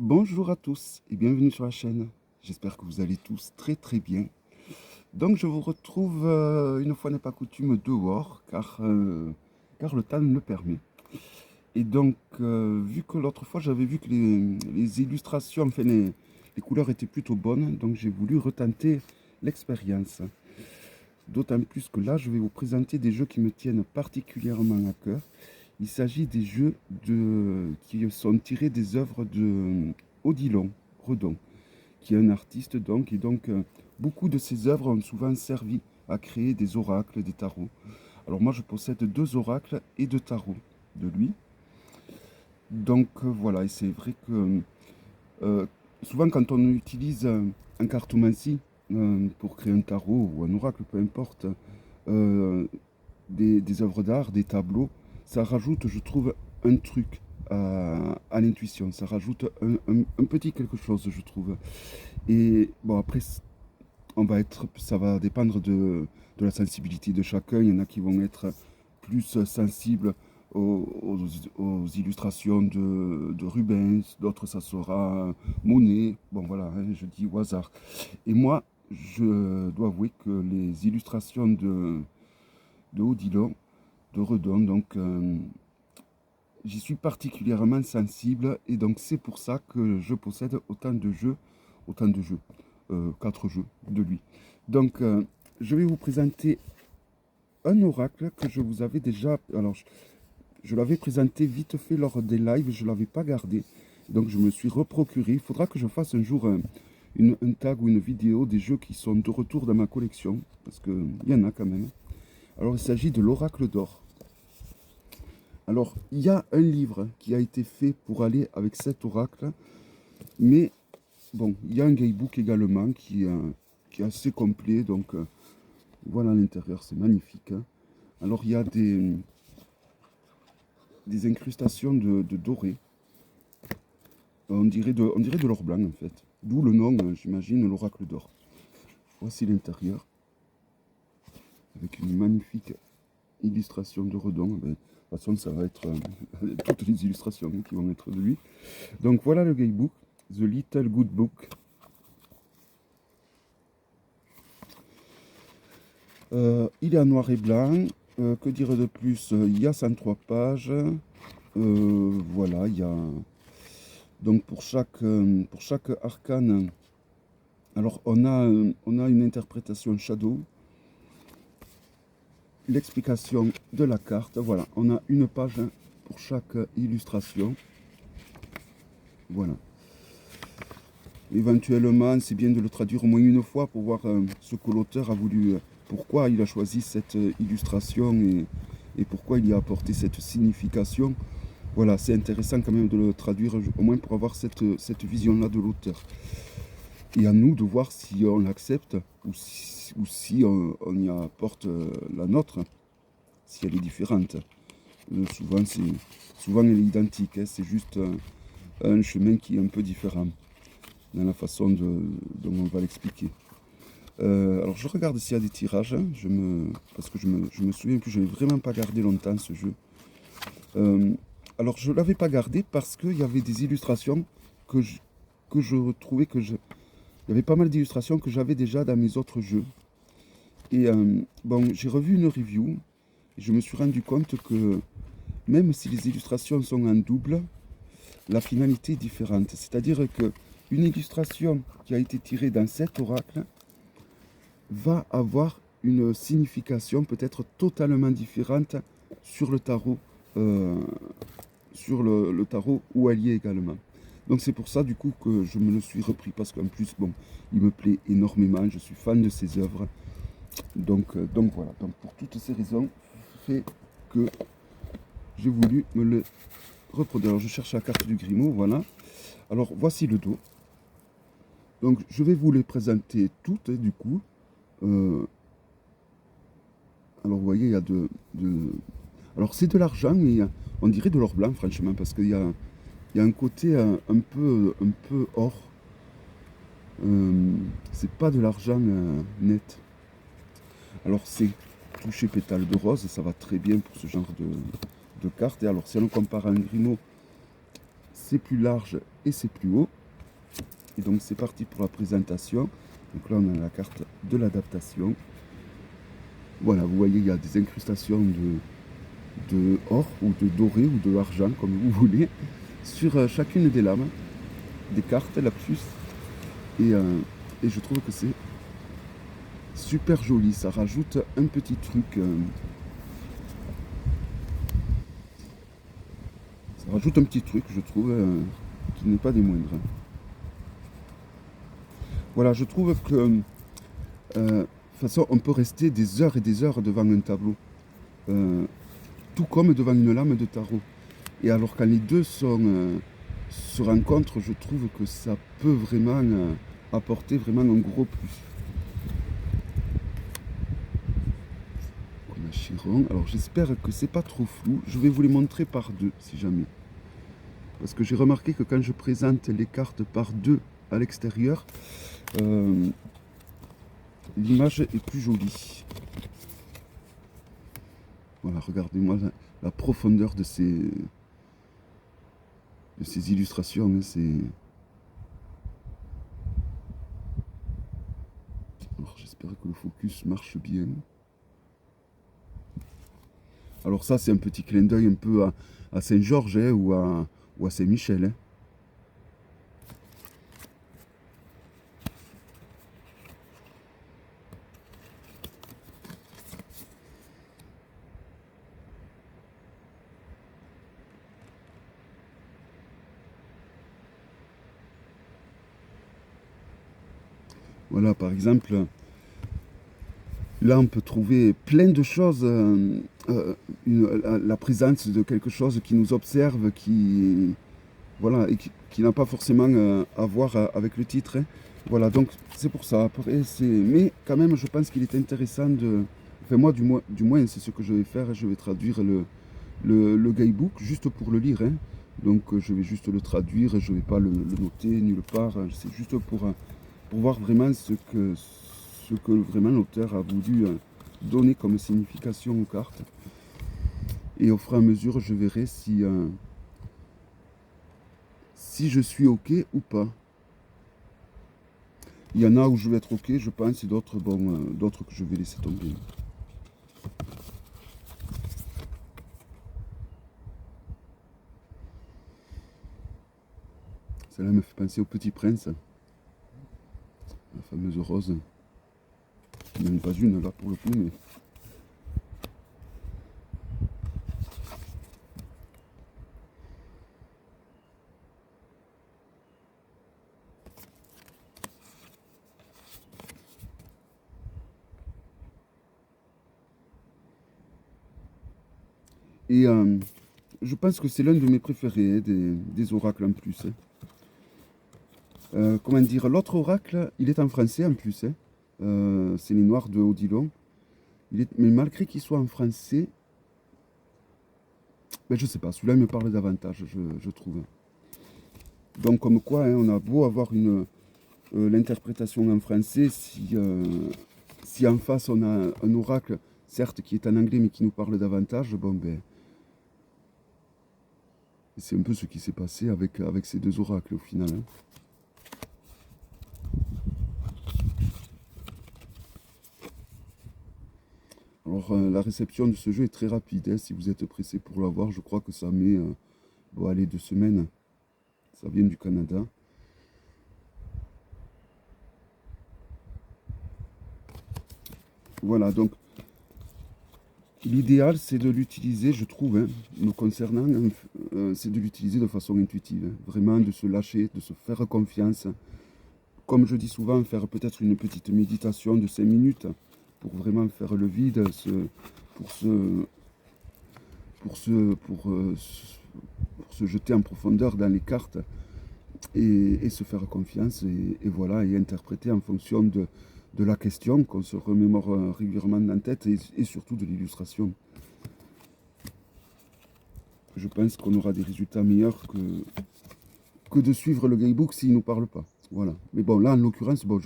Bonjour à tous et bienvenue sur la chaîne. J'espère que vous allez tous très bien. Donc je vous retrouve une fois n'est pas coutume dehors car le temps le permet. Et donc vu que l'autre fois j'avais vu que les illustrations, enfin les couleurs étaient plutôt bonnes, donc j'ai voulu retenter l'expérience. D'autant plus que là je vais vous présenter des jeux qui me tiennent particulièrement à cœur. Il s'agit des jeux qui sont tirés des œuvres de Odilon Redon, qui est un artiste donc, et donc beaucoup de ses œuvres ont souvent servi à créer des oracles, des tarots. Alors moi je possède 2 oracles et 2 tarots de lui. Donc voilà, et c'est vrai que euh, souvent quand on utilise un cartomancie pour créer un tarot ou un oracle, peu importe, euh, des œuvres d'art, des tableaux, ça rajoute, je trouve, un truc à l'intuition. Ça rajoute un petit quelque chose, je trouve. Et bon, après, ça va dépendre de la sensibilité de chacun. Il y en a qui vont être plus sensibles aux illustrations de Rubens, d'autres ça sera Monet. Bon voilà, hein, je dis au hasard. Et moi, je dois avouer que les illustrations de Odilon, de Redon, donc j'y suis particulièrement sensible et donc c'est pour ça que je possède autant de jeux, 4 jeux de lui. Donc je vais vous présenter un oracle que je vous avais déjà, alors je l'avais présenté vite fait lors des lives, je ne l'avais pas gardé, donc je me suis reprocuré. Il faudra que je fasse un jour un tag ou une vidéo des jeux qui sont de retour dans ma collection, parce qu'il y en a quand même. Alors il s'agit de l'oracle d'or. Alors, il y a un livre qui a été fait pour aller avec cet oracle, mais bon, il y a un guidebook également qui est assez complet, donc voilà à l'intérieur, c'est magnifique, hein. Alors, il y a des incrustations de doré, on dirait de l'or blanc en fait, d'où le nom, j'imagine, l'oracle d'or. Voici l'intérieur, avec une magnifique illustration de Redon. Ben, de toute façon, ça va être toutes les illustrations qui vont être de lui. Donc voilà le guidebook, The Little Good Book. Il est en noir et blanc. Que dire de plus? Il y a 103 pages. Voilà, il y a. Donc pour chaque arcane, alors on a une interprétation shadow, l'explication de la carte. Voilà, on a une page pour chaque illustration. Voilà. Éventuellement, c'est bien de le traduire au moins une fois pour voir ce que l'auteur a voulu, pourquoi il a choisi cette illustration et pourquoi il y a apporté cette signification. Voilà, c'est intéressant quand même de le traduire, au moins pour avoir cette vision-là de l'auteur. Et à nous de voir si on l'accepte ou si on y apporte la nôtre, si elle est différente. Souvent elle est identique, hein, c'est juste un chemin qui est un peu différent dans la façon dont on va l'expliquer. Alors je regarde s'il y a des tirages, hein, parce que je me souviens que je n'ai vraiment pas gardé longtemps ce jeu. Alors je ne l'avais pas gardé parce qu'il y avait des illustrations que je trouvais il y avait pas mal d'illustrations que j'avais déjà dans mes autres jeux. Et bon, j'ai revu une review et je me suis rendu compte que même si les illustrations sont en double, la finalité est différente. C'est-à-dire que une illustration qui a été tirée dans cet oracle va avoir une signification peut-être totalement différente sur le tarot, le tarot où elle y est également. Donc c'est pour ça du coup que je me le suis repris parce qu'en plus, bon, il me plaît énormément, je suis fan de ses œuvres. Donc voilà, donc pour toutes ces raisons, fait que j'ai voulu me le reproduire. Alors je cherche la carte du Grimaud, voilà. Alors voici le dos. Donc je vais vous les présenter toutes, hein, du coup. Alors vous voyez, il y a alors c'est de l'argent, mais on dirait de l'or blanc, franchement, parce il y a un côté un peu or. C'est pas de l'argent net. Alors c'est touché pétale de rose, ça va très bien pour ce genre de carte. Et alors si on compare à un Grimaud, c'est plus large et c'est plus haut. Et donc c'est parti pour la présentation. Donc là on a la carte de l'adaptation. Voilà, vous voyez, il y a des incrustations de or ou de doré ou de argent, comme vous voulez, sur chacune des lames, des cartes, la plus. Et je trouve que c'est super joli. Ça rajoute un petit truc. Ça rajoute un petit truc, je trouve, qui n'est pas des moindres. Voilà, je trouve que de toute façon, on peut rester des heures et des heures devant un tableau, tout comme devant une lame de tarot. Et alors quand les deux se rencontrent, je trouve que ça peut vraiment apporter vraiment un gros plus. On a Chiron. Alors j'espère que c'est pas trop flou. Je vais vous les montrer par deux, si jamais. Parce que j'ai remarqué que quand je présente les cartes par deux à l'extérieur, l'image est plus jolie. Voilà, regardez-moi la profondeur de ces illustrations. Hein, alors j'espère que le focus marche bien. Alors ça, c'est un petit clin d'œil un peu à Saint-Georges hein, ou à Saint-Michel. Hein. Voilà, par exemple, là, on peut trouver plein de choses. La présence de quelque chose qui nous observe, voilà, et qui n'a pas forcément à voir avec le titre. Hein. Voilà, donc c'est pour ça. Après, mais quand même, je pense qu'il est intéressant de... Enfin, moi, du moins c'est ce que je vais faire. Je vais traduire le guidebook juste pour le lire. Hein. Donc, je vais juste le traduire. Je ne vais pas le noter nulle part. C'est juste pour voir vraiment ce que vraiment l'auteur a voulu donner comme signification aux cartes. Et au fur et à mesure, je verrai si je suis OK ou pas. Il y en a où je vais être OK, je pense, et d'autres d'autres que je vais laisser tomber. Celle-là me fait penser au Petit Prince, la fameuse rose. Même pas une là pour le coup, mais... Et je pense que c'est l'un de mes préférés, hein, des oracles en plus. Hein. Comment dire, l'autre oracle, il est en français en plus. Hein. C'est les Noirs de Odilon. Mais malgré qu'il soit en français, ben, je sais pas, celui-là il me parle davantage, je trouve. Donc comme quoi, hein, on a beau avoir l'interprétation en français, si en face on a un oracle, certes qui est en anglais mais qui nous parle davantage, bon ben... C'est un peu ce qui s'est passé avec ces deux oracles au final. Hein. Alors la réception de ce jeu est très rapide. Hein. Si vous êtes pressé pour l'avoir, je crois que ça met bon, allez, 2 semaines. Ça vient du Canada. Voilà, donc l'idéal c'est de l'utiliser, je trouve, hein, me concernant, c'est de l'utiliser de façon intuitive. Hein. Vraiment de se lâcher, de se faire confiance. Comme je dis souvent, faire peut-être une petite méditation de 5 minutes pour vraiment faire le vide, pour se jeter en profondeur dans les cartes et se faire confiance et voilà, et interpréter en fonction de la question qu'on se remémore régulièrement dans la tête et surtout de l'illustration. Je pense qu'on aura des résultats meilleurs que de suivre le guidebook s'il ne nous parle pas. Voilà. Mais bon, là, en l'occurrence, bon,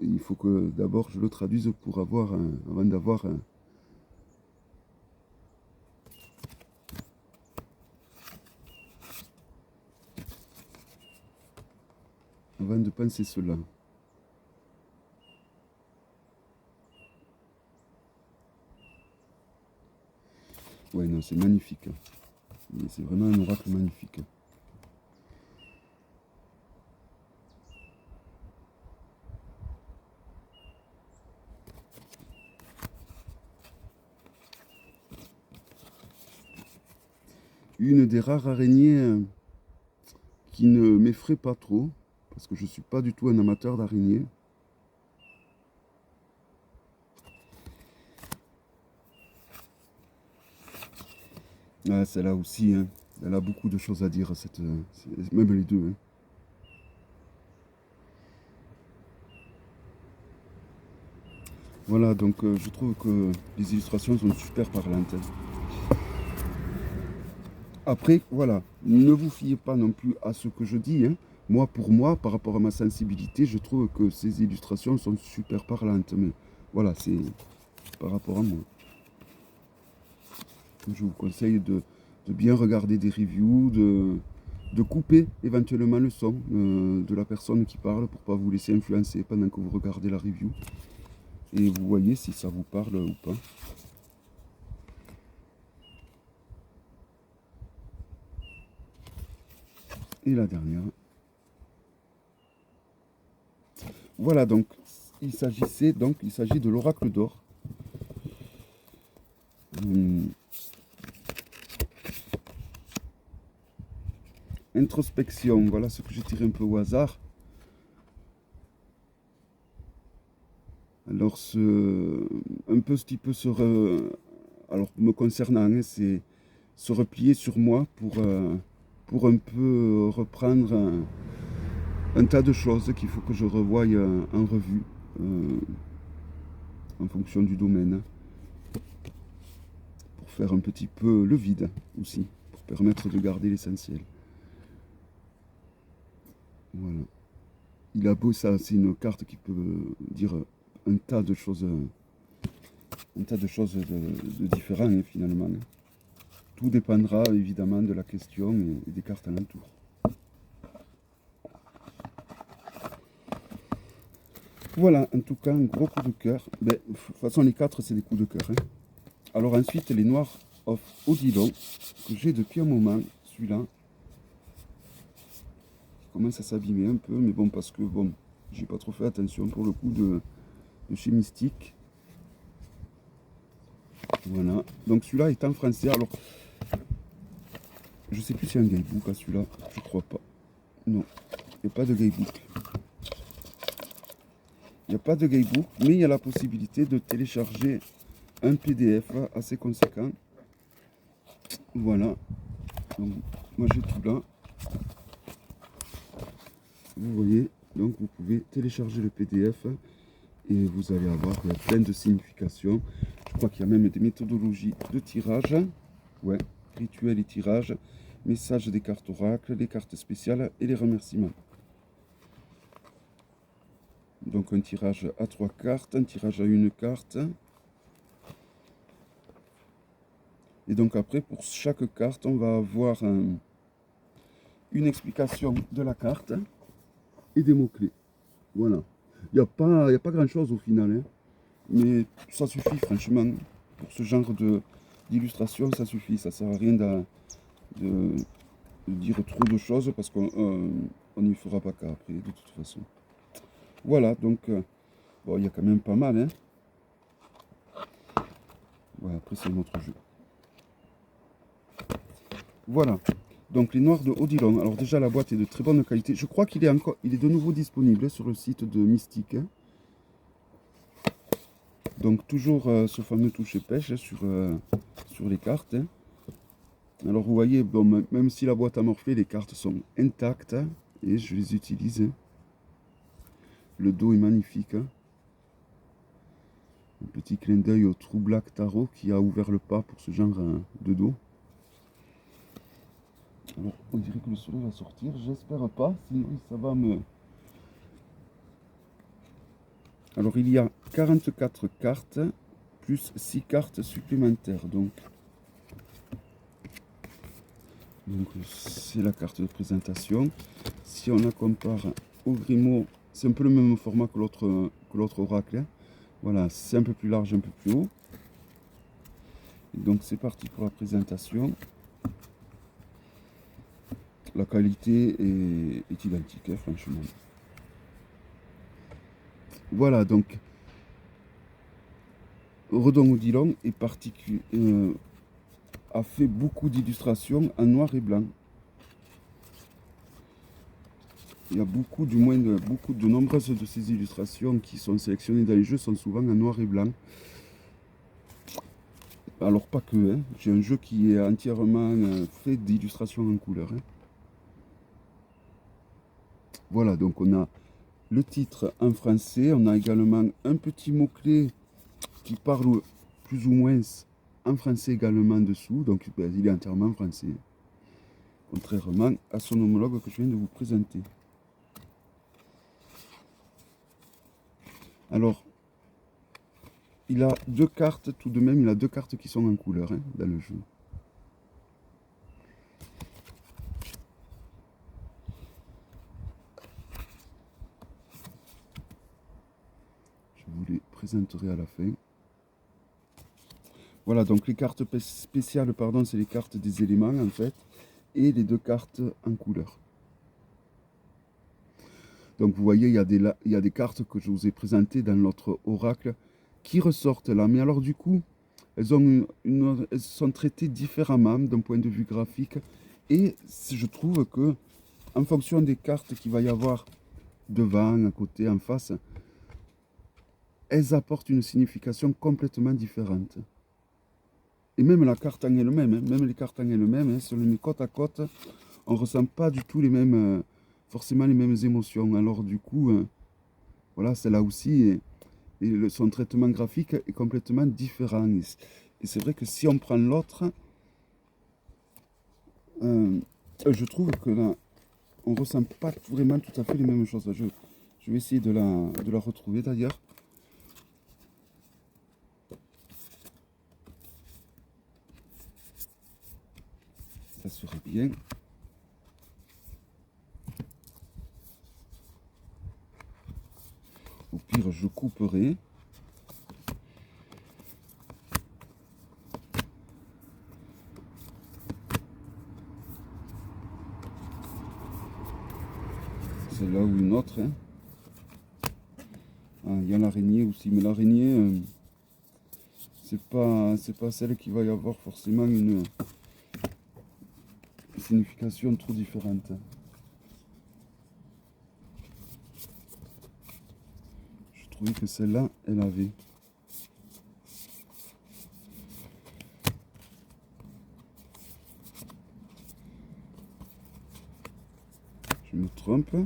il faut que d'abord je le traduise pour avoir, avant d'avoir avant de penser cela. Ouais, non, c'est magnifique. C'est vraiment un oracle magnifique. Une des rares araignées qui ne m'effraie pas trop, parce que je ne suis pas du tout un amateur d'araignées. Ah, celle-là aussi, hein. Elle a beaucoup de choses à dire, même les deux. Hein. Voilà, donc je trouve que les illustrations sont super parlantes. Après, voilà, ne vous fiez pas non plus à ce que je dis. Hein. Moi, pour moi, par rapport à ma sensibilité, je trouve que ces illustrations sont super parlantes. Mais voilà, c'est par rapport à moi. Je vous conseille de bien regarder des reviews, de couper éventuellement le son de la personne qui parle pour ne pas vous laisser influencer pendant que vous regardez la review. Et vous voyez si ça vous parle ou pas. Et la dernière. Voilà, donc il s'agit de l'oracle d'or. Introspection, voilà ce que j'ai tiré un peu au hasard. Alors, un peu ce qui peut alors me concernant, hein, c'est se replier sur moi pour un peu reprendre un tas de choses qu'il faut que je revoie en revue en fonction du domaine. Pour faire un petit peu le vide aussi, pour permettre de garder l'essentiel. Voilà. Il a beau ça, c'est une carte qui peut dire un tas de choses, de différents hein, finalement. Tout dépendra évidemment de la question et des cartes alentour. Voilà, en tout cas, un gros coup de cœur. De toute façon, les 4, c'est des coups de cœur. Hein. Alors ensuite, les Noirs of Odilon, que j'ai depuis un moment, celui-là. Il commence à s'abîmer un peu, mais bon, parce que, bon, j'ai pas trop fait attention pour le coup de chez Mystique. Voilà, donc celui-là est en français. Alors, je sais plus s'il y a un guidebook à celui-là, je crois pas. Non, il n'y a pas de guidebook. Il n'y a pas de guidebook, mais il y a la possibilité de télécharger un PDF assez conséquent. Voilà, donc, moi j'ai tout là. Vous voyez, donc vous pouvez télécharger le PDF et vous allez avoir plein de significations. Je crois qu'il y a même des méthodologies de tirage. Ouais, rituel et tirage, message des cartes oracles, les cartes spéciales et les remerciements. Donc un tirage à 3 cartes, un tirage à 1 carte. Et donc après, pour chaque carte, on va avoir une explication de la carte et des mots-clés. Voilà. Il n'y a pas grand-chose au final. Hein. Mais ça suffit franchement. Pour ce genre d'illustration, ça suffit. Ça ne sert à rien de dire trop de choses parce qu'on n'y fera pas qu'à après, de toute façon. Voilà, donc, bon, il y a quand même pas mal. Hein. Ouais, après, c'est un autre jeu. Voilà. Donc les noirs de Odilon. Alors déjà la boîte est de très bonne qualité. Je crois qu'il est de nouveau disponible sur le site de Mystique. Hein. Donc toujours ce fameux toucher pêche sur les cartes. Hein. Alors vous voyez, bon, même si la boîte a morflé, les cartes sont intactes hein, et je les utilise. Hein. Le dos est magnifique. Hein. Un petit clin d'œil au True Black Tarot qui a ouvert le pas pour ce genre de dos. Alors, on dirait que le soleil va sortir, j'espère pas, sinon ça va me... Alors, il y a 44 cartes, plus 6 cartes supplémentaires, donc c'est la carte de présentation. Si on la compare au Grimaud, c'est un peu le même format que l'autre oracle, hein. Voilà, c'est un peu plus large, un peu plus haut. Et donc c'est parti pour la présentation. La qualité est identique, hein, franchement. Voilà, donc Redon Odilon a fait beaucoup d'illustrations en noir et blanc. Il y a beaucoup, du moins de nombreuses de ces illustrations qui sont sélectionnées dans les jeux sont souvent en noir et blanc. Alors pas que, hein. J'ai un jeu qui est entièrement fait d'illustrations en couleur, hein. Voilà, donc on a le titre en français, on a également un petit mot-clé qui parle plus ou moins en français également dessous, donc ben, il est entièrement français, contrairement à son homologue que je viens de vous présenter. Alors, il a deux cartes tout de même, il a deux cartes qui sont en couleur, hein, dans le jeu. Je vous les présenterai à la fin. Voilà, donc les cartes spéciales, pardon, c'est les cartes des éléments en fait, et les deux cartes en couleur. Donc vous voyez, il y a des cartes que je vous ai présentées dans l'autre oracle qui ressortent là. Mais alors du coup, elles sont traitées différemment d'un point de vue graphique. Et je trouve que en fonction des cartes qu'il va y avoir devant, à côté, en face, elles apportent une signification complètement différente. Et même la carte en elle-même, hein, même les cartes en elles-mêmes, hein, si on les met côte à côte, on ne ressent pas du tout les mêmes, forcément les mêmes émotions. Alors du coup, voilà, c'est là aussi, et son traitement graphique est complètement différent. Et c'est vrai que si on prend l'autre, je trouve que là, on ne ressent pas vraiment tout à fait les mêmes choses. Je vais essayer de la retrouver d'ailleurs. Ça serait bien. Au pire, je couperai. C'est là ou une autre, hein. Ah, il y a l'araignée aussi, mais l'araignée, c'est pas celle qui va y avoir forcément une signification trop différente. Je trouvais que celle-là, elle avait. Je me trompe.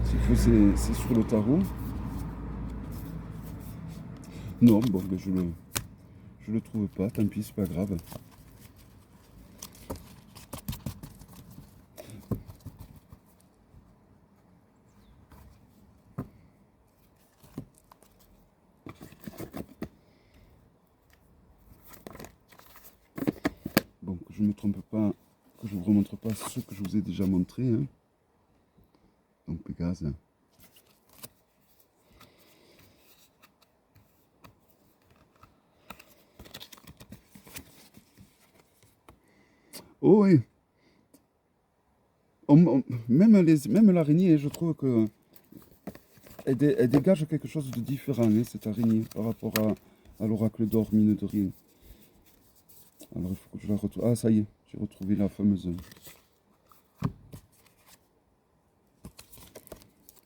S'il faut, c'est sur le tarot. Non, bon, ben je le trouve pas, tant pis, c'est pas grave. Bon, que je ne me trompe pas, que je ne vous remontre pas ce que je vous ai déjà montré, hein. Donc Pégase. Oh oui, même l'araignée, je trouve que elle dégage quelque chose de différent, hein, cette araignée, par rapport à l'oracle d'or, mine de rien. Alors il faut que je la retrouve. Ah, ça y est, j'ai retrouvé la fameuse.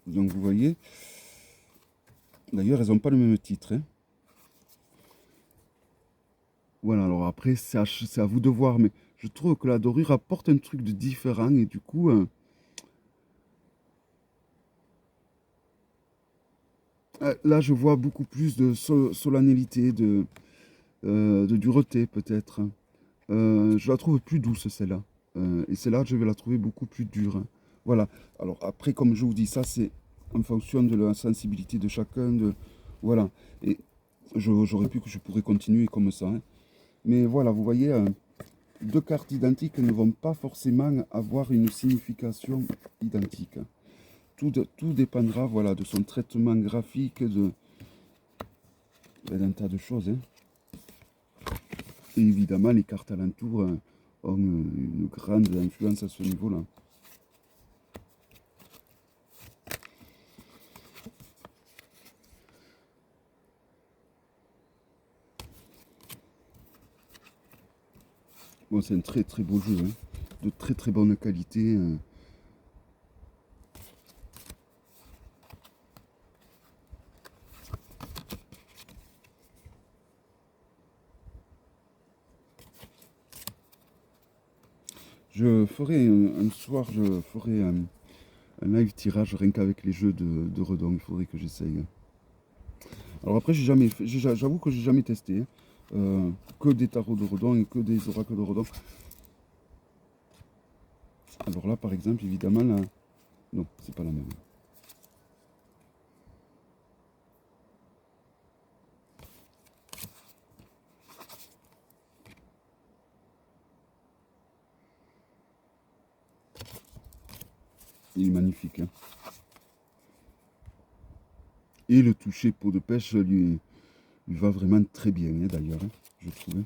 Donc vous voyez, d'ailleurs elles n'ont pas le même titre, hein. Voilà, alors après c'est à vous de voir, mais je trouve que la dorure apporte un truc de différent et du coup, là je vois beaucoup plus de solennité, de dureté peut-être. Je la trouve plus douce celle-là. Et celle-là, je vais la trouver beaucoup plus dure, hein. Voilà. Alors après, comme je vous dis, ça c'est en fonction de la sensibilité de chacun. Voilà. Et j'aurais pu que je pourrais continuer comme ça, hein. Mais voilà, vous voyez, deux cartes identiques ne vont pas forcément avoir une signification identique. tout dépendra voilà, de son traitement graphique, d'un tas de choses. Hein. Et évidemment, les cartes alentours ont une grande influence à ce niveau-là. Bon, c'est un très très beau jeu, hein, de très très bonne qualité. Je ferai un soir, je ferai un live tirage rien qu'avec les jeux de Redon. Il faudrait que j'essaye. Alors après, j'avoue que j'ai jamais testé. Hein. Que des tarots de Redon et que des oracles de Redon. Alors là, par exemple, évidemment, là, non, c'est pas la même. Il est magnifique. Hein. Et le toucher peau de pêche lui va vraiment très bien, hein, d'ailleurs, hein, je trouve.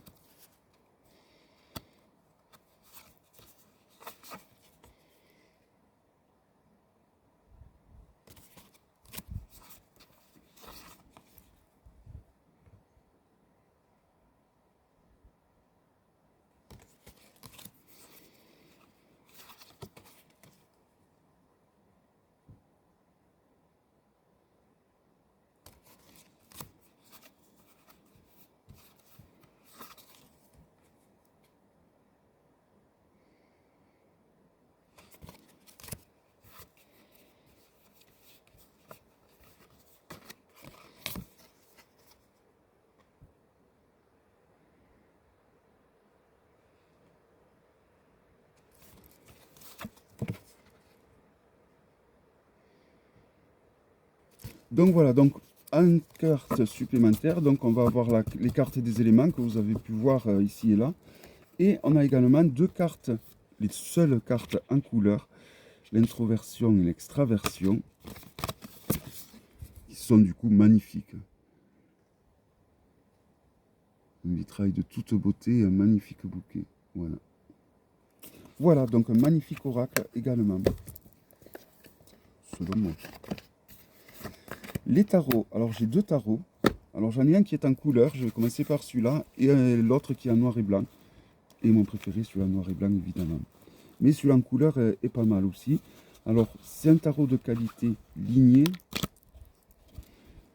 Donc voilà, donc en carte supplémentaire, donc on va avoir les cartes des éléments que vous avez pu voir ici et là. Et on a également deux cartes, les seules cartes en couleur, l'introversion et l'extraversion, qui sont du coup magnifiques. Un vitrail de toute beauté, un magnifique bouquet. Voilà. Voilà, donc un magnifique oracle également, selon moi. Les tarots, alors j'ai deux tarots. Alors j'en ai un qui est en couleur, je vais commencer par celui-là, et l'autre qui est en noir et blanc. Et mon préféré, celui-là en noir et blanc, évidemment. Mais celui-là en couleur est pas mal aussi. Alors, c'est un tarot de qualité lignée.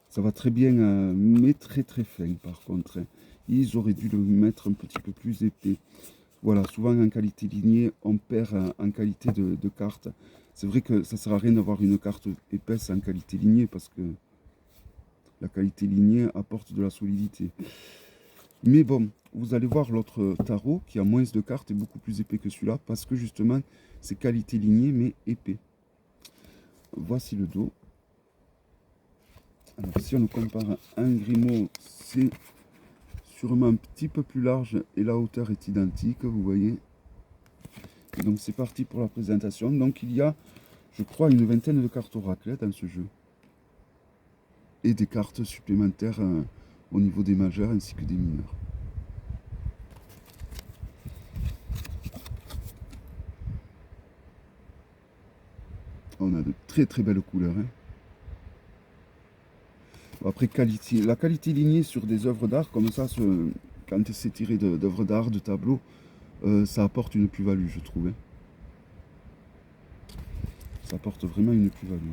Ça va très bien, mais très très fin par contre. Ils auraient dû le mettre un petit peu plus épais. Voilà, souvent en qualité lignée, on perd en qualité de carte. C'est vrai que ça ne sert à rien d'avoir une carte épaisse en qualité lignée parce que la qualité lignée apporte de la solidité. Mais bon, vous allez voir l'autre tarot qui a moins de cartes et beaucoup plus épais que celui-là parce que justement, c'est qualité lignée mais épais. Voici le dos. Alors si on le compare à un Grimaud, c'est sûrement un petit peu plus large et la hauteur est identique, vous voyez. Et donc c'est parti pour la présentation. Donc il y a, je crois, une vingtaine de cartes oracles dans ce jeu. Et des cartes supplémentaires au niveau des majeurs ainsi que des mineurs. On a de très très belles couleurs. Hein. Après, la qualité lignée sur des œuvres d'art, comme ça, quand c'est tiré d'œuvres d'art, de tableaux, ça apporte une plus-value, je trouve. Hein. Ça apporte vraiment une plus-value.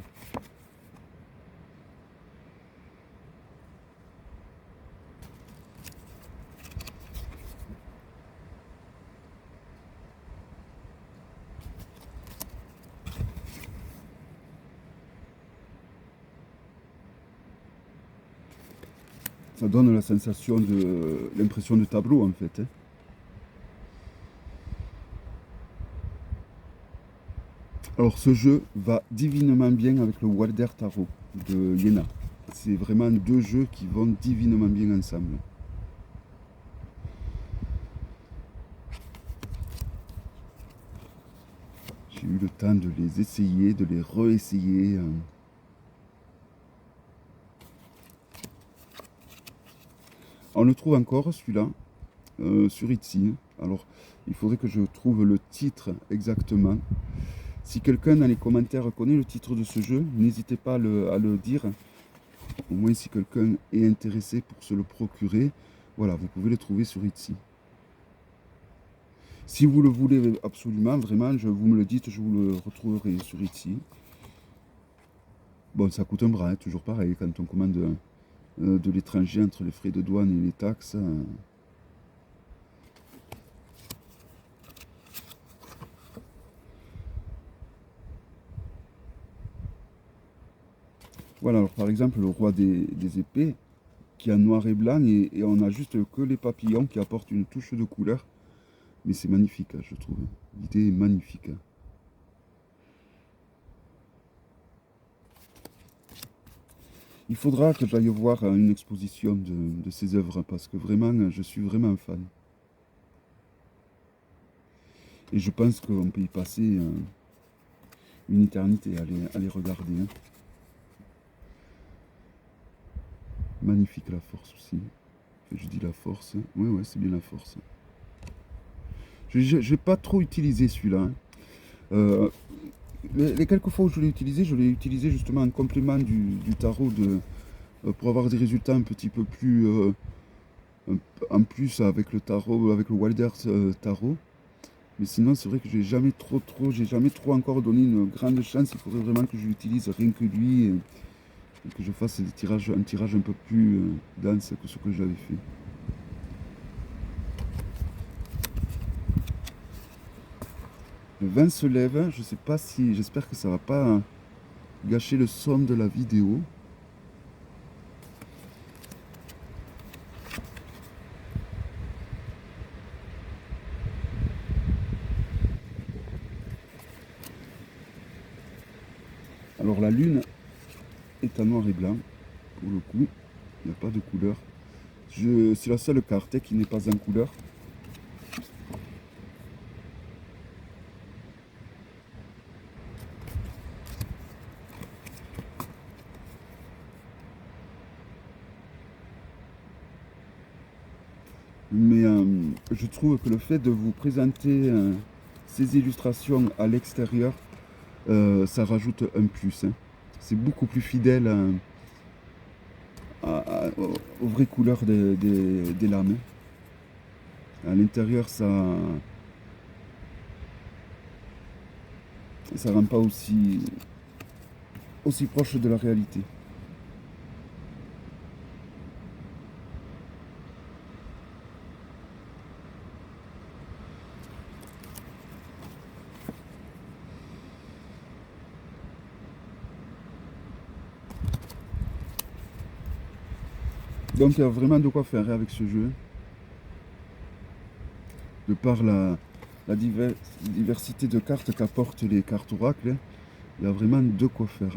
Ça donne la sensation de l'impression de tableau en fait. Hein. Alors ce jeu va divinement bien avec le Walder Tarot de Yéna. C'est vraiment deux jeux qui vont divinement bien ensemble. J'ai eu le temps de les essayer, de les réessayer. On le trouve encore celui-là sur Etsy. Alors il faudrait que je trouve le titre exactement. Si quelqu'un dans les commentaires connaît le titre de ce jeu, n'hésitez pas à le dire. Au moins si quelqu'un est intéressé pour se le procurer, voilà, vous pouvez le trouver sur Etsy. Si vous le voulez absolument, vraiment, vous me le dites, je vous le retrouverai sur Etsy. Bon, ça coûte un bras, hein, toujours pareil, quand on commande de l'étranger entre les frais de douane et les taxes. Voilà, alors par exemple, le roi des épées, qui est en noir et blanc, et on a juste que les papillons qui apportent une touche de couleur. Mais c'est magnifique, je trouve. L'idée est magnifique. Il faudra que j'aille voir une exposition de ces œuvres, parce que vraiment, je suis vraiment fan. Et je pense qu'on peut y passer une éternité à les regarder. Hein. Magnifique la force aussi. Je dis la force. Ouais, c'est bien la force. Je n'ai pas trop utilisé celui-là. Hein. Les quelques fois où je l'ai utilisé justement en complément du tarot pour avoir des résultats un petit peu plus en plus avec le tarot, avec le Wild Earth tarot. Mais sinon c'est vrai que j'ai jamais trop encore donné une grande chance. Il faudrait vraiment que je l'utilise rien que lui et que je fasse un tirage un peu plus dense que ce que j'avais fait. Le vent se lève, je sais pas si, j'espère que ça va pas gâcher le son de la vidéo. Alors la lune est en noir et blanc, pour le coup, il n'y a pas de couleur. C'est la seule carte qui n'est pas en couleur. Mais je trouve que le fait de vous présenter ces illustrations à l'extérieur, ça rajoute un plus. Hein. C'est beaucoup plus fidèle aux vraies couleurs des lames. À l'intérieur, ça rend pas aussi proche de la réalité. Donc il y a vraiment de quoi faire avec ce jeu. De par la diversité de cartes qu'apportent les cartes oracles, il y a vraiment de quoi faire.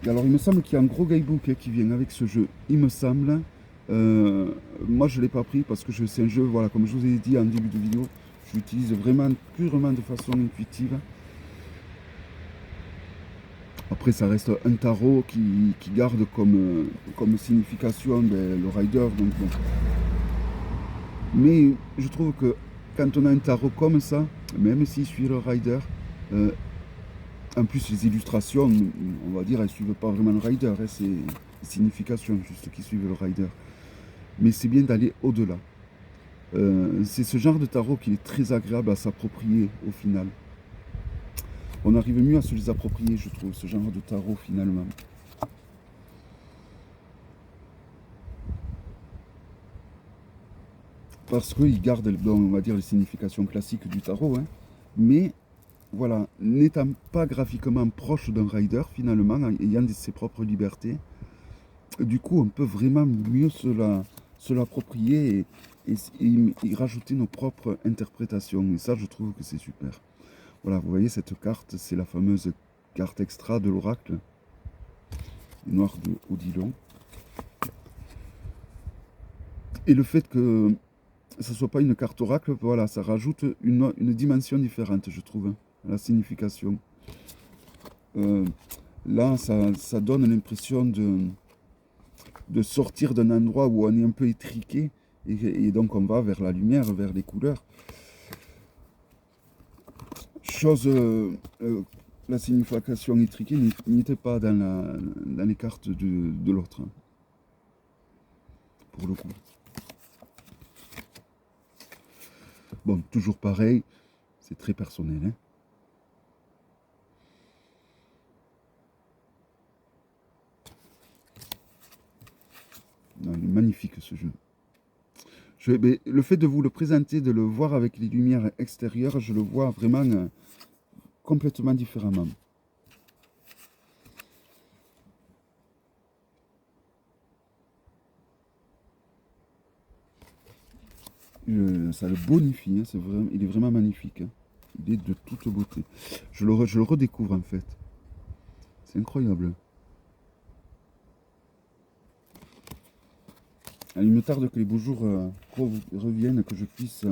Et alors il me semble qu'il y a un gros guidebook qui vient avec ce jeu, il me semble. Moi je ne l'ai pas pris parce que c'est un jeu, voilà, comme je vous ai dit en début de vidéo, je l'utilise vraiment purement de façon intuitive. Après ça reste un tarot qui garde comme signification le rider. Donc, bon. Mais je trouve que quand on a un tarot comme ça, même s'il suit le rider, en plus les illustrations, on va dire, elles ne suivent pas vraiment le rider, hein, c'est les significations juste qui suivent le rider. Mais c'est bien d'aller au-delà. C'est ce genre de tarot qui est très agréable à s'approprier au final. On arrive mieux à se les approprier, je trouve, ce genre de tarot finalement. Parce qu'il garde, on va dire, les significations classiques du tarot, hein. Mais voilà, n'étant pas graphiquement proche d'un rider finalement, ayant ses propres libertés, du coup on peut vraiment mieux se l'approprier et y rajouter nos propres interprétations. Et ça, je trouve que c'est super. Voilà, vous voyez cette carte, c'est la fameuse carte extra de l'oracle, noir de Odilon. Et le fait que ça soit pas une carte oracle, voilà, ça rajoute une dimension différente, je trouve, hein, à la signification. Euh, Là, ça donne l'impression de sortir d'un endroit où on est un peu étriqué, et donc on va vers la lumière, vers les couleurs. Chose, la signification étriquée n'était pas dans les cartes de l'autre, hein, pour le coup. Bon, toujours pareil, c'est très personnel, hein. Non, il est magnifique ce jeu. Mais le fait de vous le présenter, de le voir avec les lumières extérieures, je le vois vraiment complètement différemment. Ça le bonifie, hein, il est vraiment magnifique, hein. Il est de toute beauté. Je le redécouvre en fait. C'est incroyable. Il me tarde que les beaux jours reviennent, que je puisse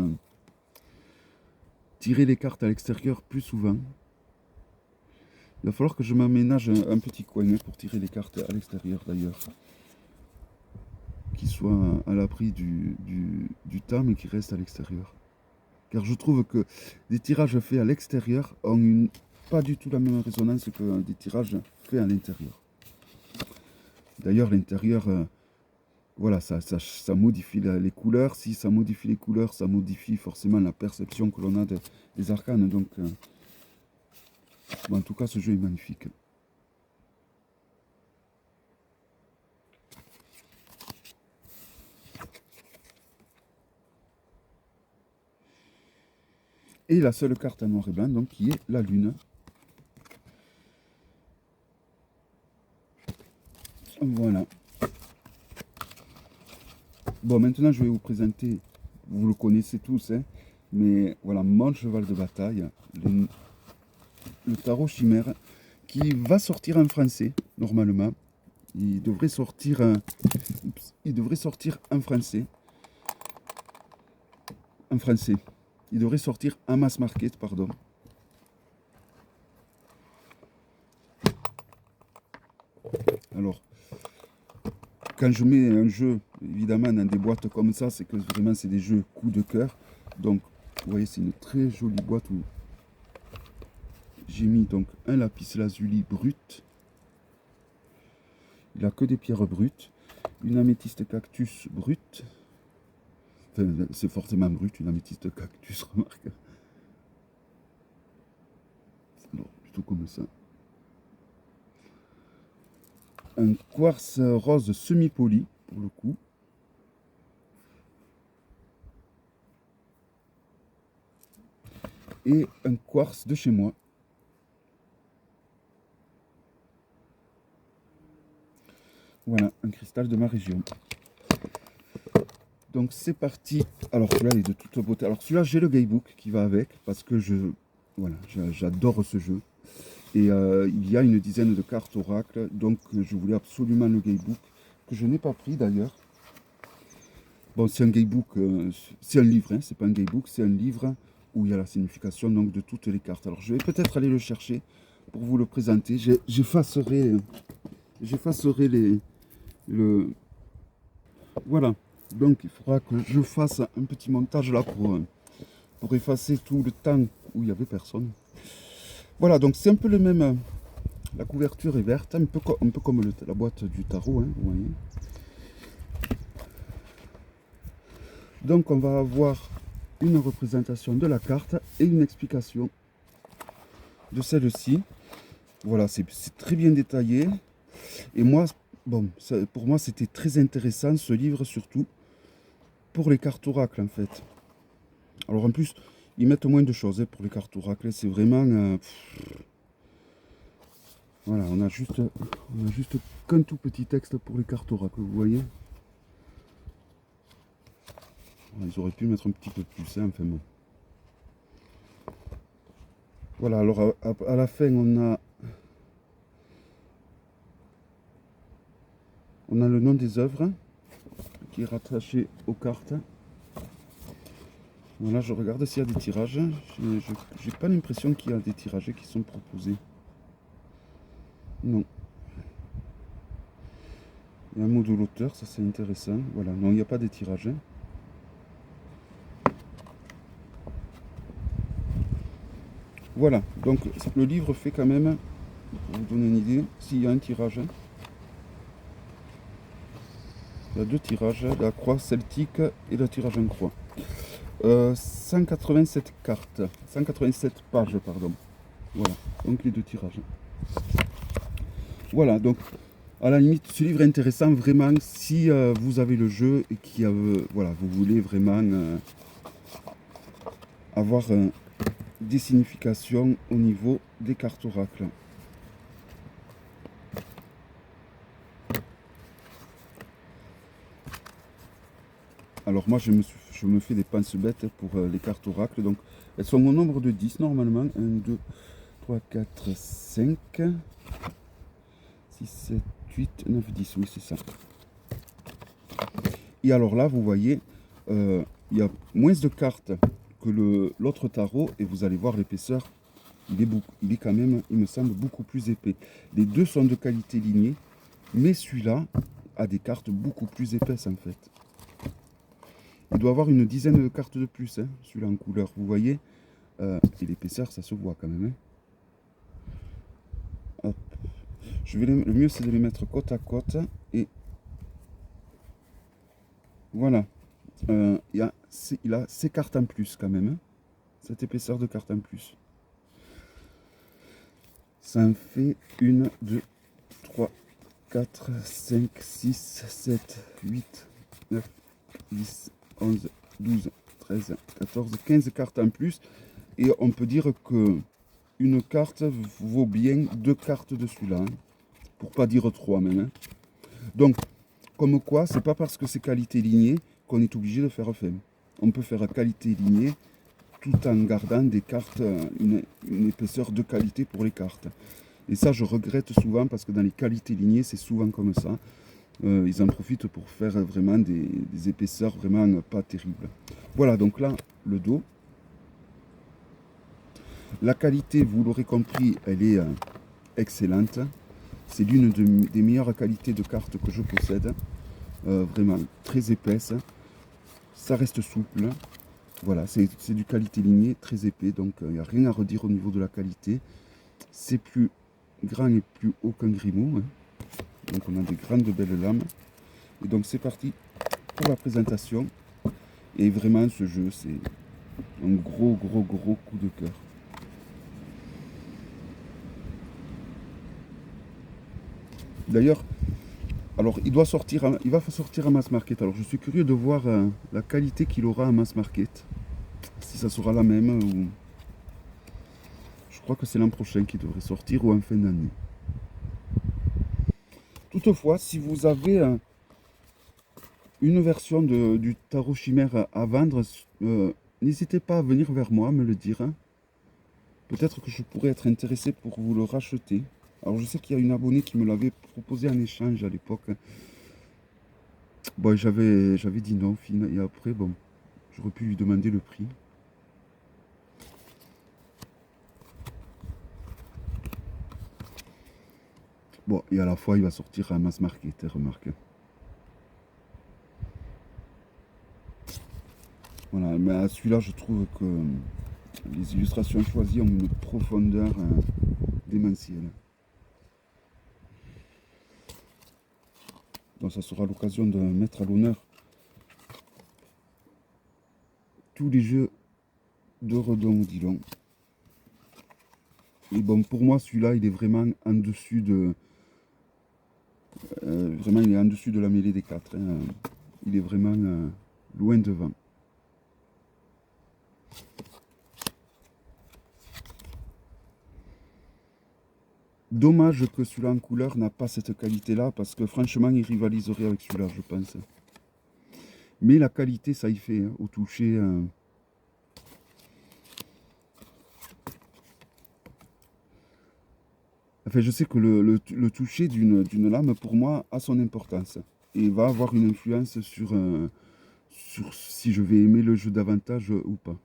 tirer les cartes à l'extérieur plus souvent. Il va falloir que je m'aménage un petit coin, hein, pour tirer les cartes à l'extérieur d'ailleurs. Qui soit à l'abri du temps, mais qui reste à l'extérieur. Car je trouve que des tirages faits à l'extérieur ont pas du tout la même résonance que des tirages faits à l'intérieur. D'ailleurs, l'intérieur, voilà, ça modifie les couleurs. Si ça modifie les couleurs, ça modifie forcément la perception que l'on a des arcanes. Donc, bon, en tout cas, ce jeu est magnifique. Et la seule carte en noir et blanc, donc, qui est la lune. Voilà. Bon, maintenant, je vais vous présenter, vous le connaissez tous, hein, mais voilà, mon cheval de bataille, le tarot chimère, qui va sortir en français, normalement. Il devrait sortir, en français. En français. Il devrait sortir en mass market, pardon. Alors, quand je mets un jeu, évidemment, dans des boîtes comme ça, c'est que vraiment, c'est des jeux coup de cœur. Donc, vous voyez, c'est une très jolie boîte où j'ai mis donc un lapis lazuli brut. Il n'a que des pierres brutes. Une améthyste cactus brute. Enfin, c'est forcément brut, une améthyste cactus, remarque. Alors, plutôt comme ça. Un quartz rose semi-poli, pour le coup. Et un quartz de chez moi. Voilà, un cristal de ma région. Donc c'est parti. Alors celui-là est de toute beauté. Alors celui-là, j'ai le Gaybook qui va avec, parce que j'adore ce jeu. Et il y a une dizaine de cartes oracle, donc je voulais absolument le Gaybook, que je n'ai pas pris d'ailleurs. Bon, c'est un Gaybook, c'est un livre, hein, c'est pas un Gaybook, c'est un livre où il y a la signification donc de toutes les cartes. Alors je vais peut-être aller le chercher pour vous le présenter. J'effacerai voilà. Donc il faudra que je fasse un petit montage là pour effacer tout le temps où il n'y avait personne. Voilà, donc c'est un peu le même. La couverture est verte, un peu comme la boîte du tarot, hein, vous voyez. Donc on va avoir une représentation de la carte et une explication de celle-ci. Voilà, c'est très bien détaillé. Et moi, bon, pour moi c'était très intéressant ce livre, surtout pour les cartes oracles en fait. Alors en plus, ils mettent moins de choses, hein, pour les cartes oracles. C'est vraiment... voilà, on a juste qu'un tout petit texte pour les cartes oracles, vous voyez. Ils auraient pu mettre un petit peu plus, hein, enfin bon. Voilà, alors à la fin, on a le nom des œuvres qui est rattaché aux cartes. Voilà, je regarde s'il y a des tirages. J'ai pas l'impression qu'il y a des tirages qui sont proposés. Non. Il y a un mot de l'auteur, ça c'est intéressant. Voilà, non, il n'y a pas de tirages. Voilà, donc le livre fait quand même, pour vous donner une idée, s'il y a un tirage. Il y a deux tirages, la croix celtique et le tirage en croix. 187 cartes, 187 pages, pardon. Voilà, donc les deux tirages. Voilà, donc à la limite, ce livre est intéressant vraiment si vous avez le jeu et que voilà, vous voulez vraiment avoir des significations au niveau des cartes oracles. Alors moi, je me fais des pinces bêtes pour les cartes oracles. Donc, elles sont au nombre de 10 normalement. 1, 2, 3, 4, 5, 6, 7, 8, 9, 10. Oui, c'est ça. Et alors là, vous voyez, il y a moins de cartes que l'autre tarot. Et vous allez voir l'épaisseur. Il est quand même, il me semble, beaucoup plus épais. Les deux sont de qualité lignée. Mais celui-là a des cartes beaucoup plus épaisses en fait. Il doit avoir une dizaine de cartes de plus, hein, celui-là en couleur. Vous voyez, et l'épaisseur, ça se voit quand même. Hein. Hop. Le mieux, c'est de les mettre côte à côte. Et voilà. Il a ces cartes en plus quand même. Hein, cette épaisseur de cartes en plus. Ça en fait 1, 2, 3, 4, 5, 6, 7, 8, 9, 10, 11, 12, 13, 14, 15 cartes en plus. Et on peut dire que une carte vaut bien deux cartes de celui-là. Hein, pour pas dire trois même. Hein. Donc, comme quoi, c'est pas parce que c'est qualité lignée qu'on est obligé de faire fin. On peut faire qualité lignée tout en gardant des cartes, une épaisseur de qualité pour les cartes. Et ça, je regrette souvent parce que dans les qualités lignées, c'est souvent comme ça. Ils en profitent pour faire vraiment des épaisseurs vraiment pas terribles. Voilà, donc là, le dos. La qualité, vous l'aurez compris, elle est excellente. C'est l'une des meilleures qualités de cartes que je possède. Vraiment très épaisse. Ça reste souple. Voilà, c'est du qualité lignée, très épais. Donc il n'y a rien à redire au niveau de la qualité. C'est plus grand et plus haut qu'un Grimaud. Hein. Donc on a des grandes belles lames. Et donc c'est parti pour la présentation. Et vraiment ce jeu, c'est un gros coup de cœur. D'ailleurs, alors il va sortir à Mass Market. Alors je suis curieux de voir la qualité qu'il aura à Mass Market. Si ça sera la même ou... Je crois que c'est l'an prochain qu'il devrait sortir ou en fin d'année. Toutefois, si vous avez une version du tarot chimère à vendre, n'hésitez pas à venir vers moi, me le dire. Hein. Peut-être que je pourrais être intéressé pour vous le racheter. Alors je sais qu'il y a une abonnée qui me l'avait proposé en échange à l'époque. Bon, j'avais dit non, et après, bon, j'aurais pu lui demander le prix. Bon, et à la fois, il va sortir à Mass Market, remarque. Voilà, mais à celui-là, je trouve que les illustrations choisies ont une profondeur démentielle. Donc ça sera l'occasion de mettre à l'honneur tous les jeux de Redon Odilon. Et bon, pour moi, celui-là, il est vraiment en dessus de... vraiment, il est en dessus de la mêlée des quatre. Hein. Il est vraiment loin devant. Dommage que celui-là en couleur n'a pas cette qualité-là, parce que franchement, il rivaliserait avec celui-là, je pense. Mais la qualité, ça y fait, hein, au toucher. Enfin, je sais que le toucher d'une lame, pour moi, a son importance. Et va avoir une influence sur sur si je vais aimer le jeu davantage ou pas.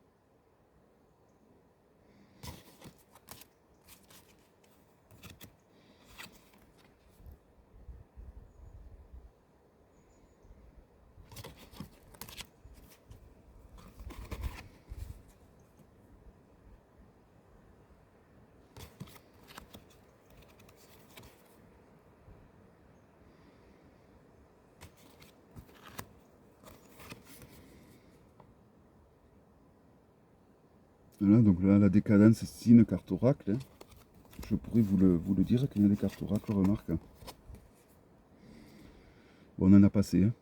Voilà, donc là, la décadence, c'est une carte oracle. Hein. Je pourrais vous le dire qu'il y a des cartes oracles, remarque. Bon, on en a passé. Hein.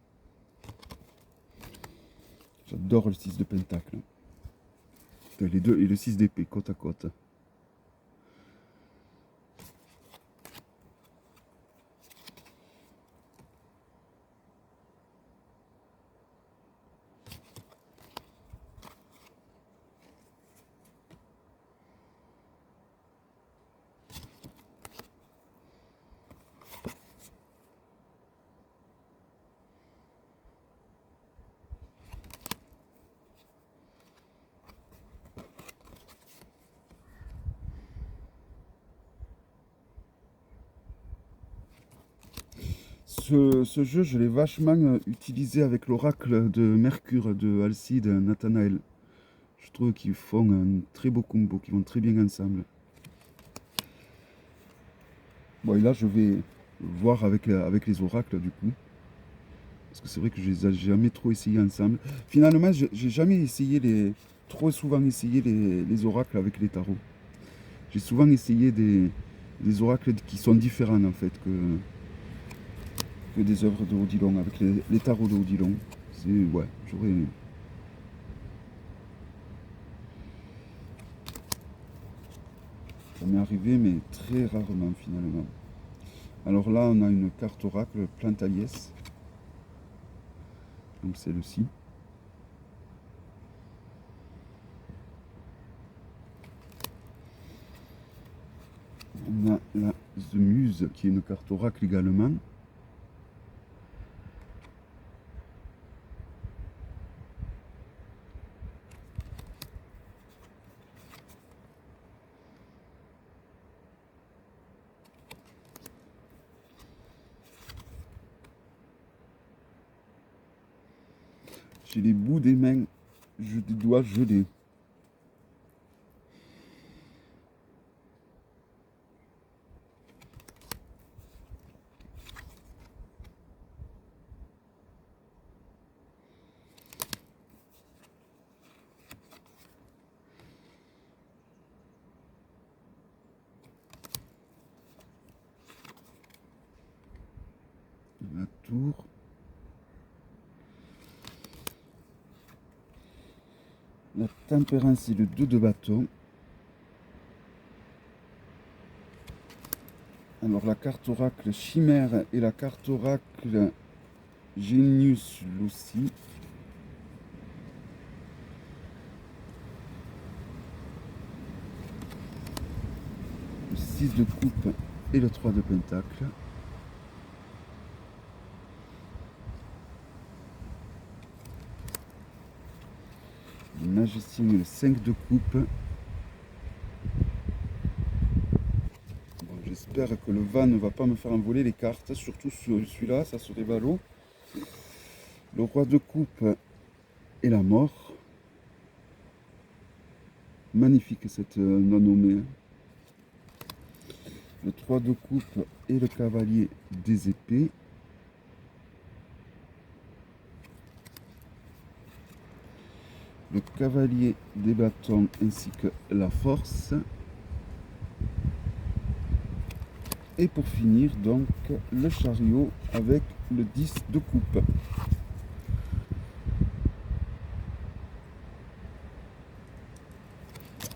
J'adore le 6 de pentacle. Les deux et le 6 d'épée, côte à côte. Ce jeu, je l'ai vachement utilisé avec l'oracle de Mercure de Alcide Nathanaël. Je trouve qu'ils font un très beau combo, qu'ils vont très bien ensemble. Bon, et là, je vais voir avec les oracles, du coup. Parce que c'est vrai que je les ai jamais trop essayé ensemble. Finalement, j'ai jamais essayé trop souvent essayé les oracles avec les tarots. J'ai souvent essayé des oracles qui sont différents, en fait, que des œuvres de Odilon, avec les tarots de Odilon. Ouais, j'aurais aimé. Ça m'est arrivé, mais très rarement finalement. Alors là, on a une carte oracle Plantaliès. Donc celle-ci. On a la The Muse, qui est une carte oracle également. J'ai les bouts des mains, des doigts gelés. La tour. La tempérance et le 2 de bâton. Alors la carte oracle chimère et la carte oracle Genius Lucy. Le 6 de coupe et le 3 de pentacle. Le magicien et le 5 de coupe. Bon, j'espère que le vent ne va pas me faire envoler les cartes, surtout celui-là, ça serait ballot. Le roi de coupe et la mort. Magnifique cette non nommée. Le 3 de coupe et le cavalier des épées. Le cavalier des bâtons ainsi que la force. Et pour finir, donc, le chariot avec le 10 de coupe.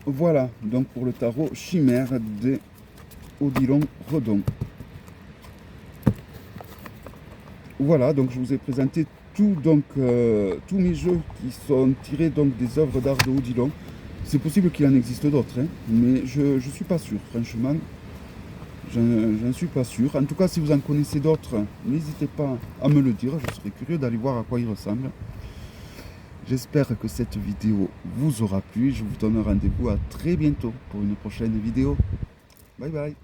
Voilà, donc pour le tarot chimère des Odilon Redon. Voilà, donc je vous ai présenté tous mes jeux qui sont tirés donc des œuvres d'art de Odilon. C'est possible qu'il en existe d'autres, hein, mais je ne suis pas sûr, franchement. J'en suis pas sûr. En tout cas, si vous en connaissez d'autres, n'hésitez pas à me le dire. Je serais curieux d'aller voir à quoi ils ressemblent. J'espère que cette vidéo vous aura plu. Je vous donne rendez-vous à très bientôt pour une prochaine vidéo. Bye bye.